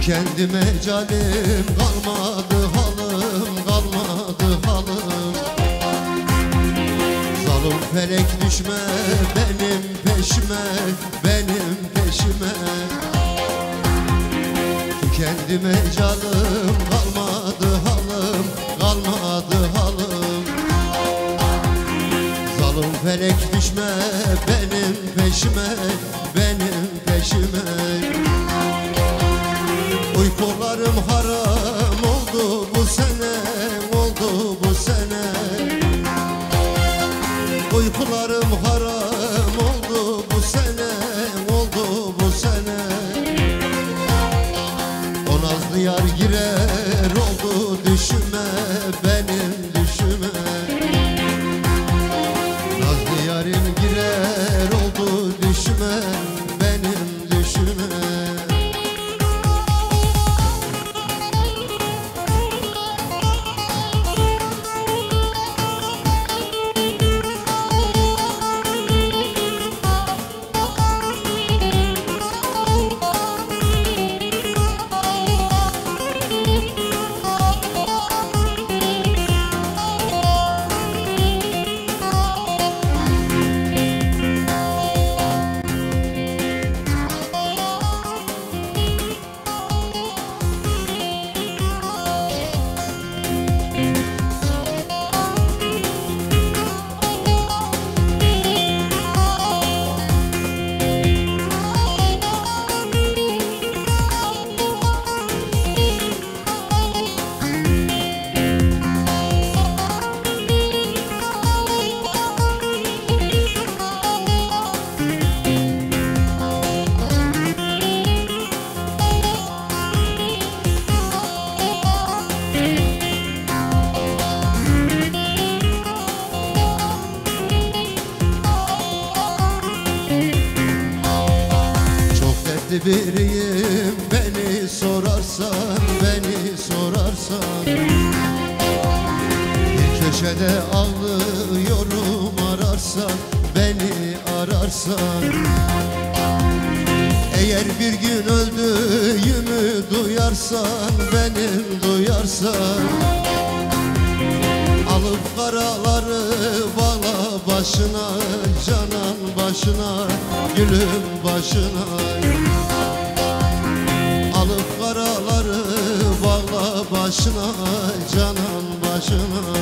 Tükendi mecalim, kalmadı halım, kalmadı halım. Zalim felek düşme benim peşime, benim peşime. Tükendi mecalim, kalmadı halım, kalmadı halım. Zalim felek düşme benim peşime, benim peşime. Uykularım haram oldu bu sene, oldu bu sene. Uykularım haram oldu bu sene, oldu bu sene. O nazlı yar girer oldu düşüme, benim düşüme. Nazlı yarim girer oldu düşüme, benim düşüme. Biriyim beni sorarsan, beni sorarsan. Bir köşede ağlıyorum ararsan, beni ararsan. Eğer bir gün öldüğümü duyarsan, benim duyarsan. Alıp karaları bağla başına, canan başına, gülüm başına. Alıp karaları bağla başına, canan başına.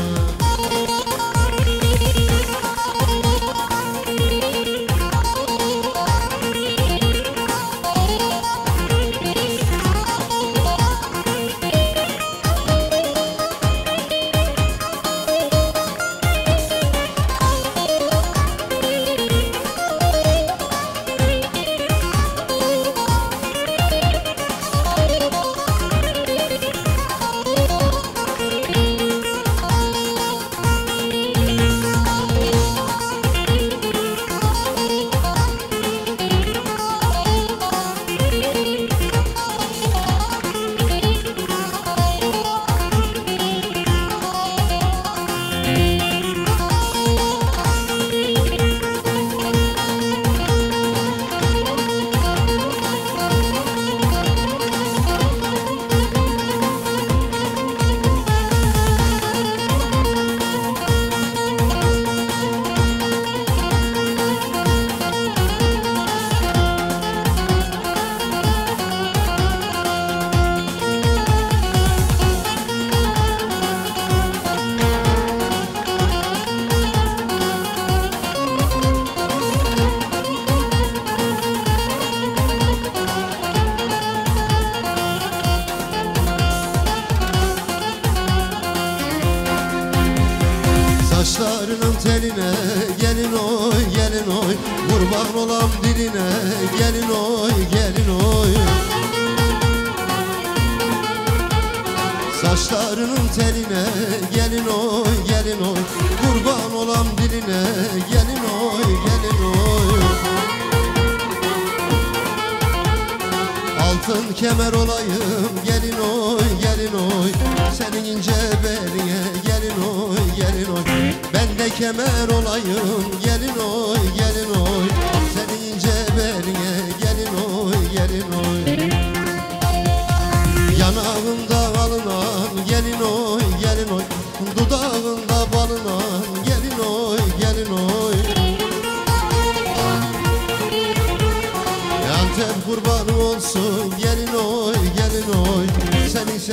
Saçlarının teline gelin oy, gelin oy. Kurban olam diline gelin oy, gelin oy. Saçlarının teline gelin oy, gelin oy. Kurban olam diline gelin oy, gelin oy. Altın kemer olayım gelin oy, gelin oy. Senin ince beline gelin oy, gelin oy. Ben de kemer olayım gelin oy, gelin oy. Senin ince beline gelin oy, gelin oy.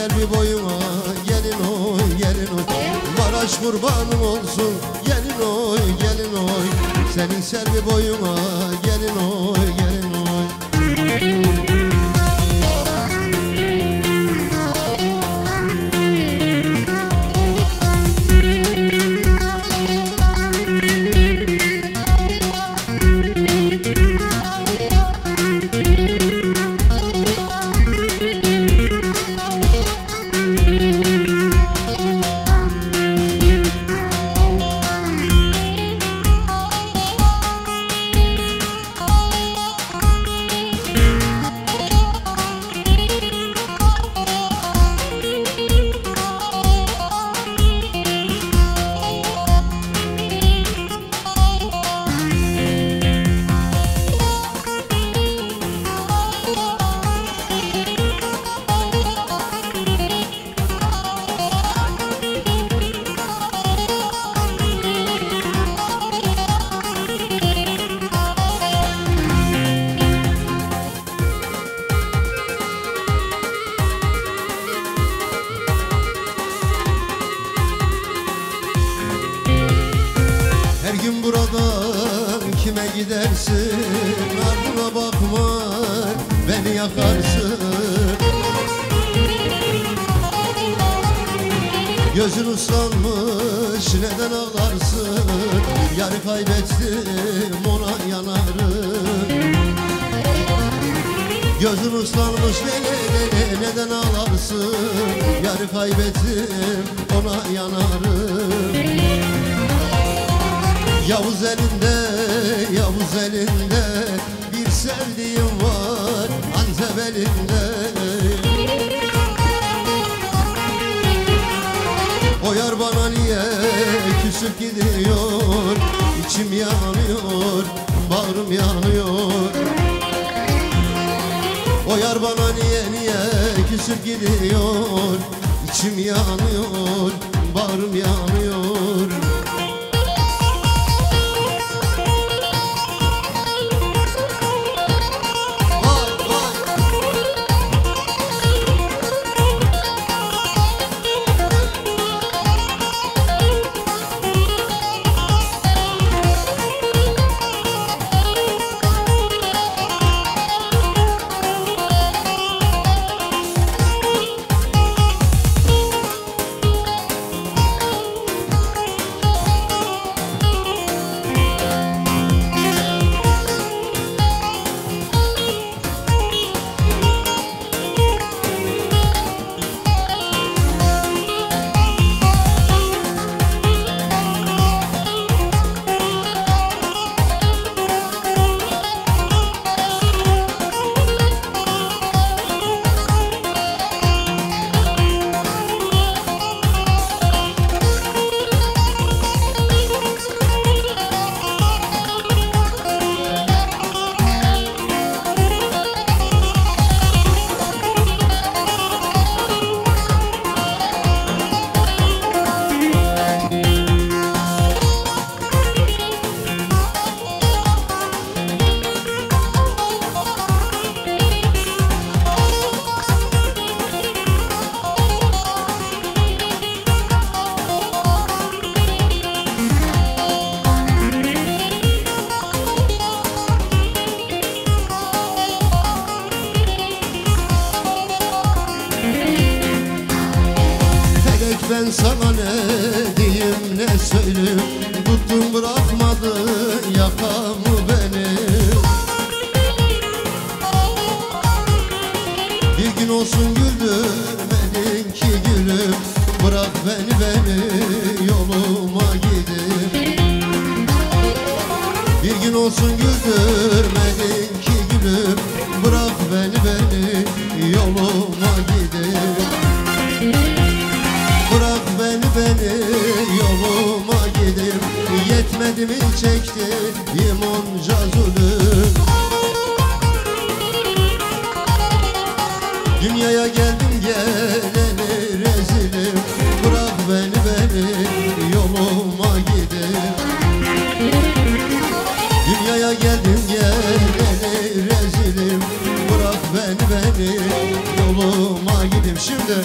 selvi boyuna gelin oy gelin oy. Maraş kurbanım olsun gelin oy gelin oy. Senin selvi boyuna gelin oy gelin oy. Her gün buradan kime gidersin, ardına bakma beni yakarsın. Gözün ıslanmış neden ağlarsın, yarı kaybettim ona yanarım. Gözün ıslanmış neden ağlarsın, yarı kaybettim ona yanarım. Yavuz elinde, Yavuz elinde bir sevdiğim var Antep elinde. O yar bana niye küsüp gidiyor, içim yanıyor, bağrım yanıyor. O yar bana niye küsüp gidiyor, içim yanıyor, bağrım yanıyor. Ben sana ne diyeyim ne söyleyeyim, tuttun bırakmadın yakamı benim. Bir gün olsun güldürmedin ki gülüm, bırak beni yoluma gidip. Bir gün olsun güldürmedin ki gülüm, bırak beni yoluma gidip. Bırak beni yoluma gidip, yetmedi mi çektiğim onca zulüm. Dünyaya geldim geleli rezilim, bırak beni yoluma gidip. Dünyaya geldim geleli rezilim, bırak beni yoluma gidip. Şimdi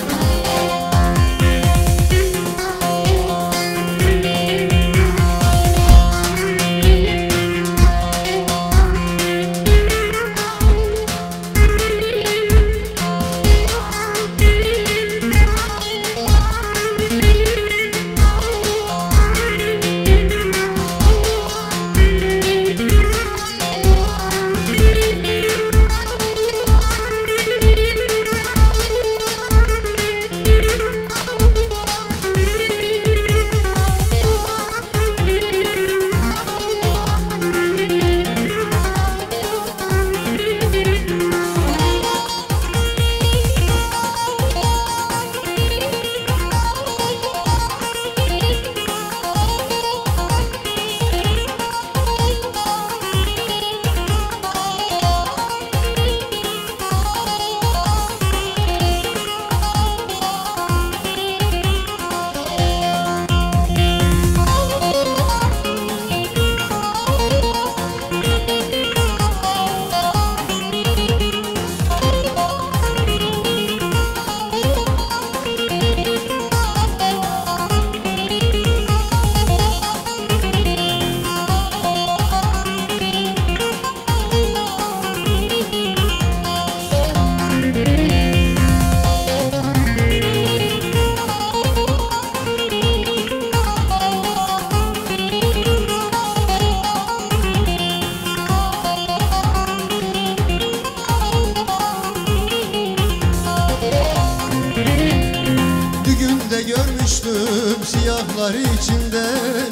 içinde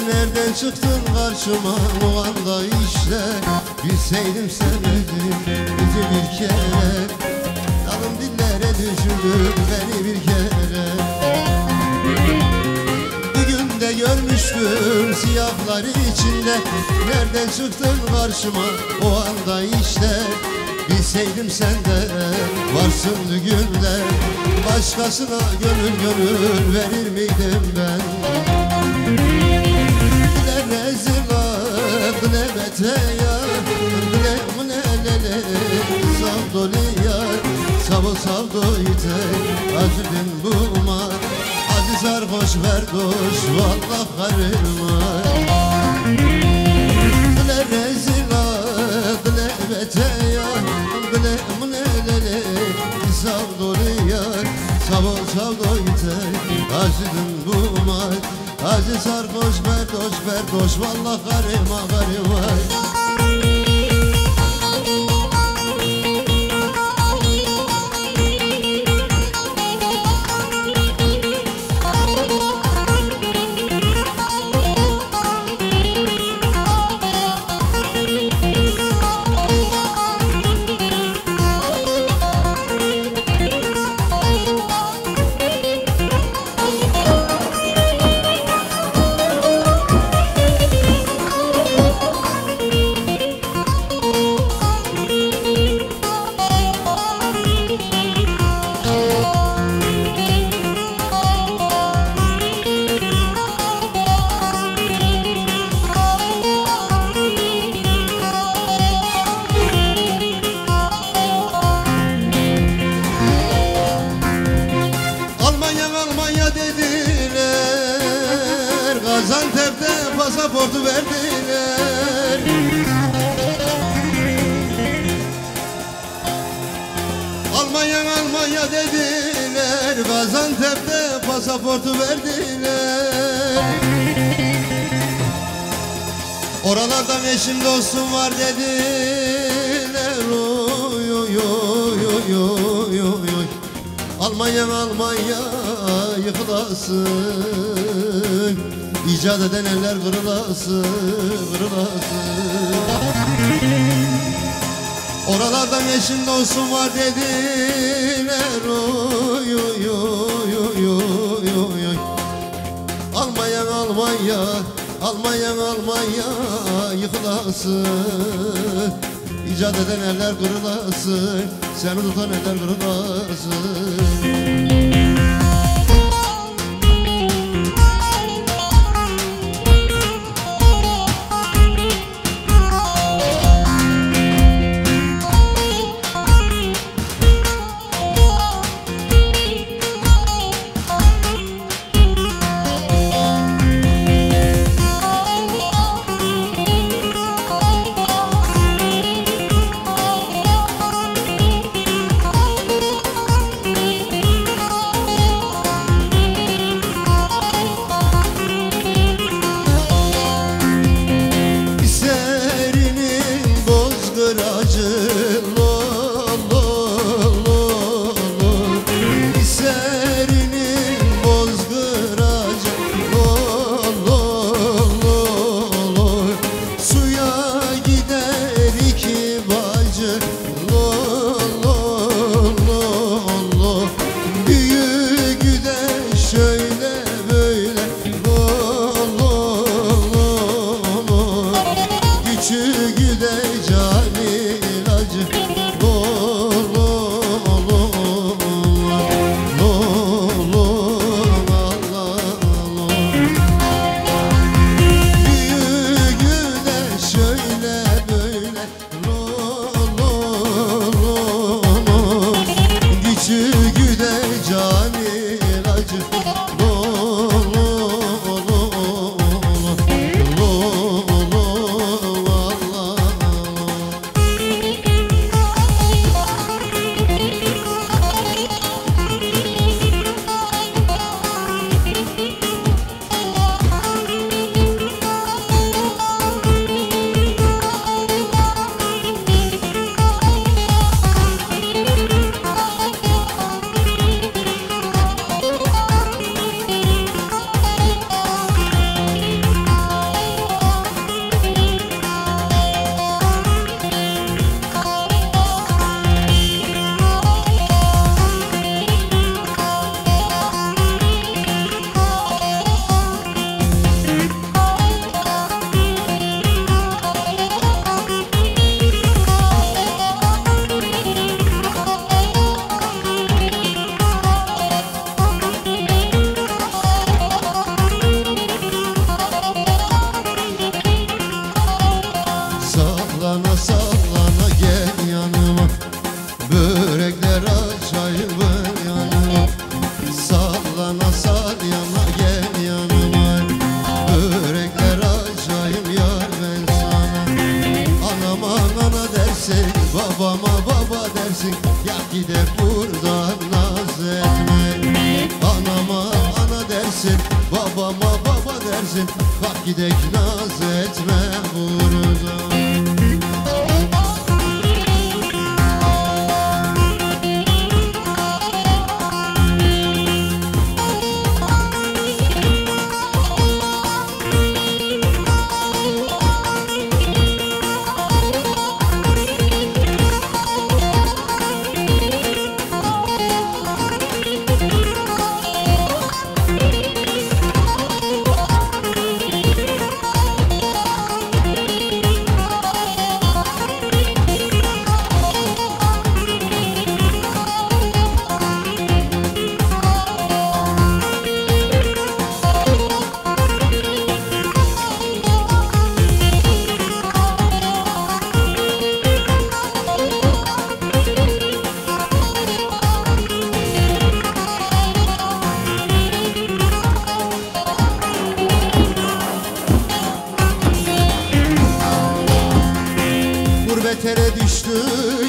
nereden çıktın karşıma o anda işte. Bilseydim sevmedim bizi bir kere, dalım dillere düşürdün beni bir kere. Bir günde görmüştüm siyahlar içinde nereden çıktın karşıma o anda işte. Bilseydim sen de varsın düğünde, başkasına gönül verir miydim ben? Ne rezilak ne beteya ne lele savdoliya savı savdoyte acıdım buma acı sarhoş verdoş vallah karıma. Ne rezilak ne beteya ne lele savdoliya savı savdoyte acıdım buma acı sarhoş verdoş vallah karıma karıma. Gaziantep'te pasaportu verdiler. Almanya dediler, Gaziantep'te pasaportu verdiler. Oralardan eşim dostum var dediler. Oy oy oy oy oy oy. Almanya yıkılasın, icat eden eller kırılasın. Oralardan eşim dostum var dediler. Oy oy oy oy oy oy. Almanya yıkılasın, icat eden eller kırılasın, seni tutan eller kırılasın. dersin, yak gidek buradan naz etme. Anama ana dersin, babama baba dersin, kalk gidek naz etme buradan. Tere düştü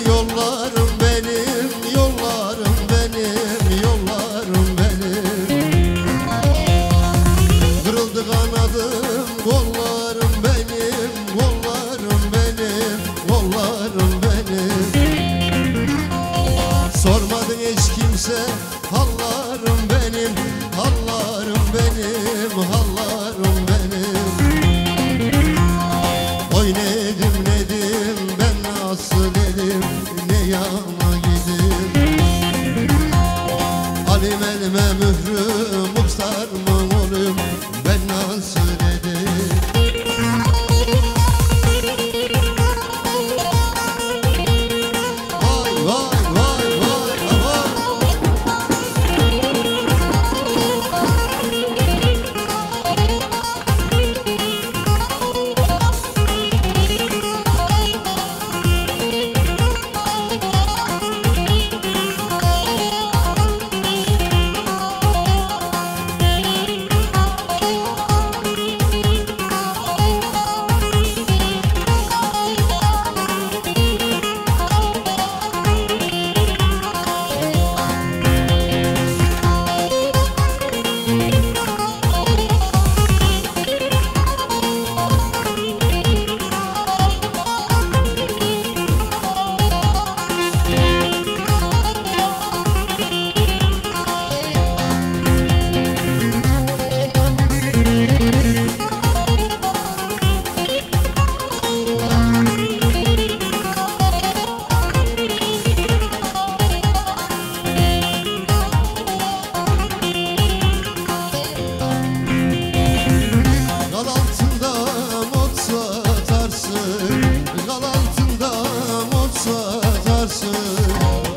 yollarım benim, yollarım benim, yollarım benim. Kırıldı kanadım, kollarım benim, kollarım benim, kollarım benim. Sormadın hiç kimse, hallarım benim, hallarım benim, hallarım benim. Oy nedim nedim, nasıl dedim, ne yana gidim. Alim elime mührü, muhtar mı olayım, ben nasıl dedim. Vay vay vay vay vay.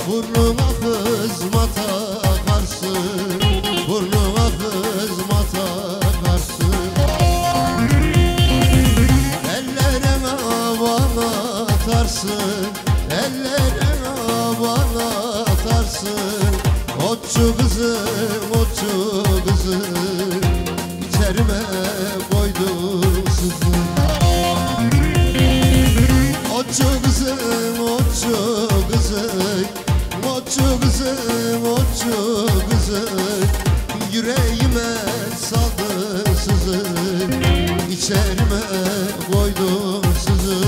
Burnuma kızma takarsın, burnuma kızma takarsın. Ellerine bana atarsın, ellerine bana atarsın. Otçu kızım, otçu kızım, içerime koydum sızı. Otçu kızım, otçu kızım, otçu kızım, otçu kızım, yüreğime saldı sızı, içerime koydum sızı.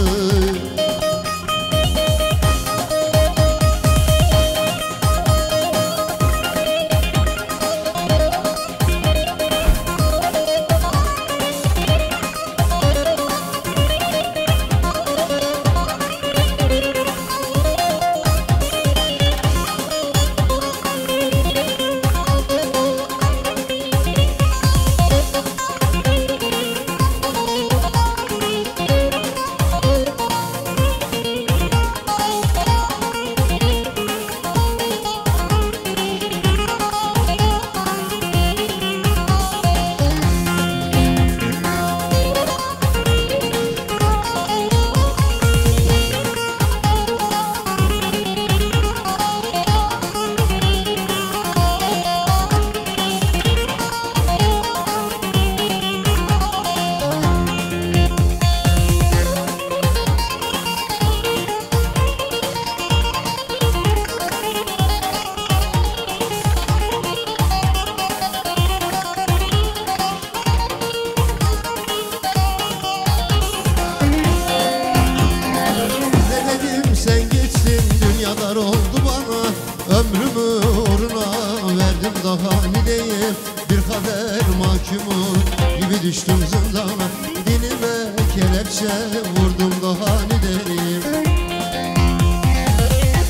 gibi düştüm zindana. Dilime kelepçe vurdum daha ne derim.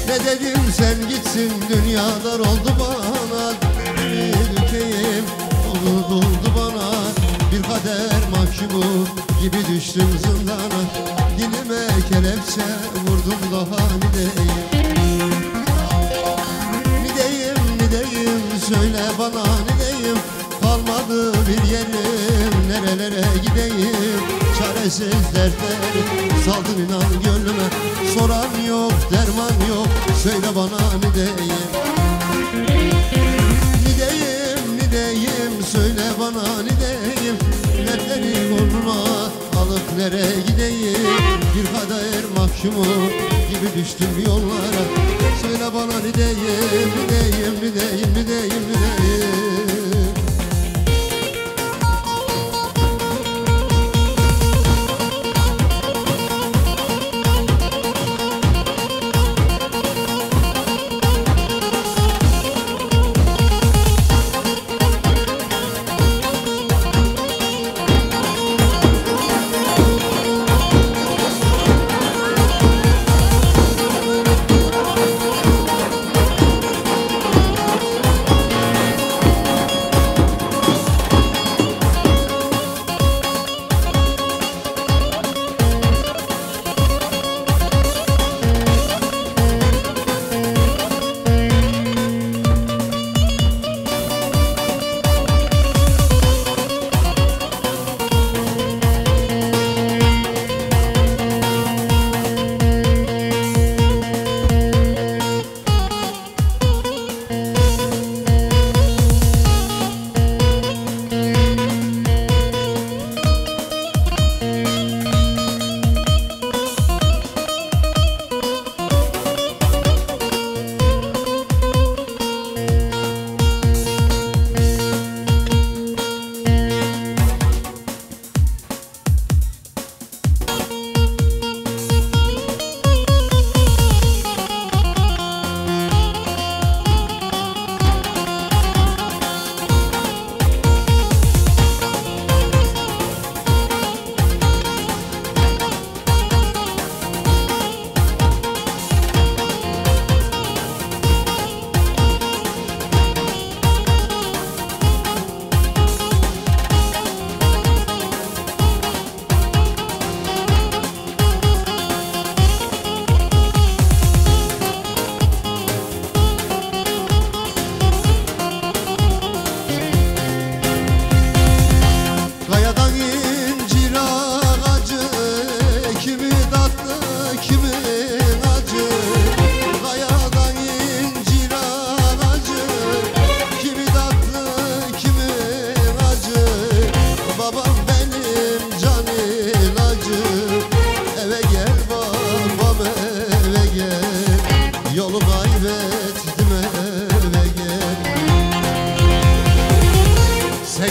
Ne dedim sen gitsin dünya dar oldu bana. Bir ülkeyim oldu bana. Bir kader mahkumu gibi düştüm zindana. Dilime kelepçe vurdum daha ne diyeyim. Ne diyeyim söyle bana ne diyeyim. Kalmadı bir yerim nerelere gideyim. Çaresiz dertler saldın inan gönlüme. Soran yok derman yok söyle bana ne diyeyim. Ne diyeyim söyle bana ne diyeyim. Dertleri burnuma alıp nereye gideyim. Bir kader mahkumu gibi düştüm yollara. Söyle bana ne diyeyim, ne diyeyim, ne diyeyim, ne diyeyim, ne diyeyim.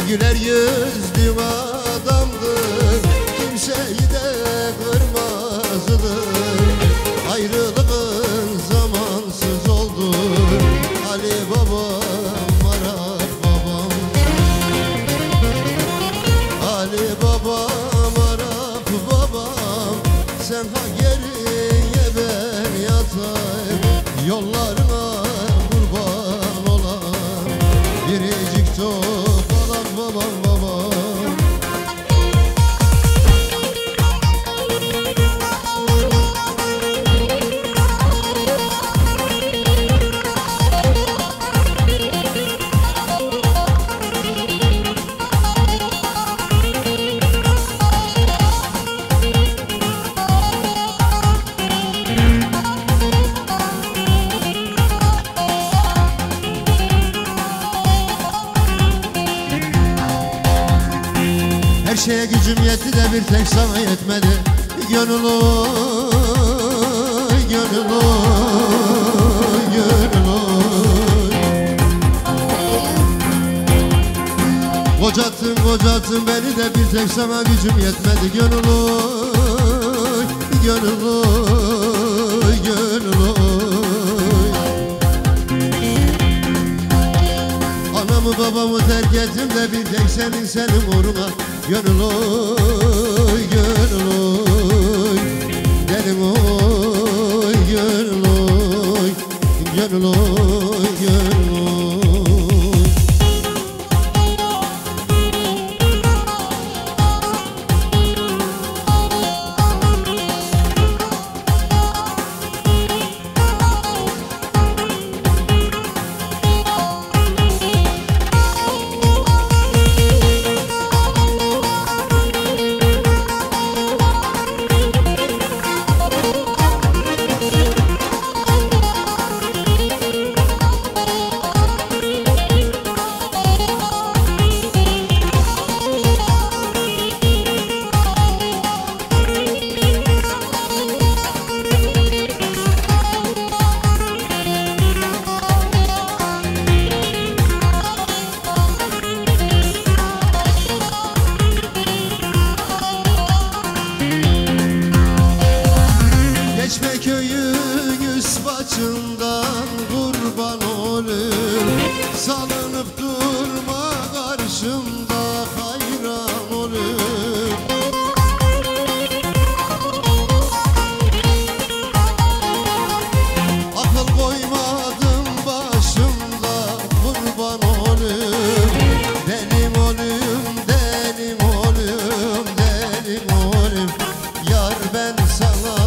Güler yüzlü adamdır, kimseyi de kırmazdı. Ayrılığın zamansız oldu. Ali babam, Arap babam, Ali babam, Arap babam. Sen ha geriye ben yatayım, yollarına kurban olan biricik topalak babam babam. Her şeye gücüm yetti de bir tek sana yetmedi. Gönül oy, gönül oy, gönül oy. Kocattın kocattın beni de bir tek sana gücüm yetmedi. Gönül oy, gönül oy, gönül oy. Anamı babamı terk ettim de bir tek senin uğruna. Gönül oy, gönül oy, dedim oy, gönül oy, gönül oy, gönül oy. Geçme köyün üst başından kurban olayım, salınıp durma karşımda hayran olayım. Akıl koymadım başımda kurban olayım, delim olayım, delim olayım, delim olayım. Yar ben sana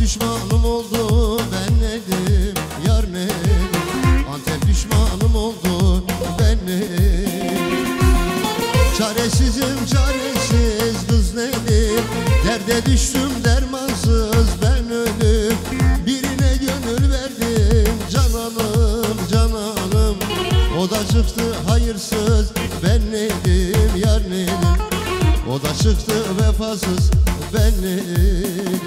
düşmanım oldu, ben nedim yar nedim. Antep düşmanım oldu, ben nedim. Çaresizim çaresiz kız nedim, derde düştüm dermansız ben ölüm. Birine gönül verdim cananım cananım, o da çıktı hayırsız, ben nedim yar nedim. O da çıktı vefasız, ben nedim.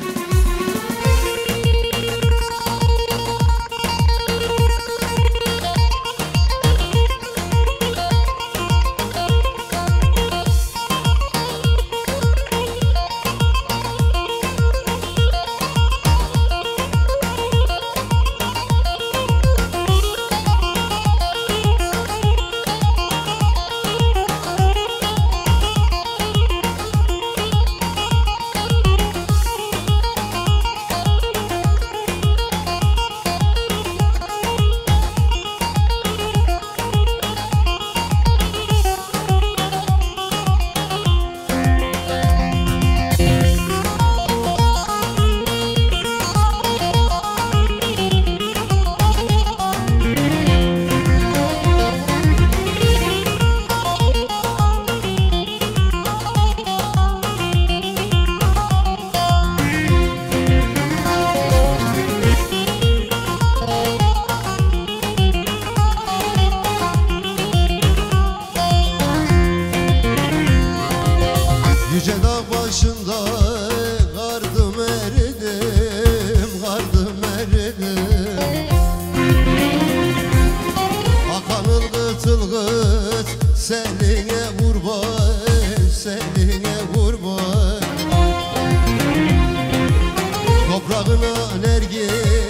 Akan ılgıt ılgıt seline kurban, seline kurban. Toprağına nergis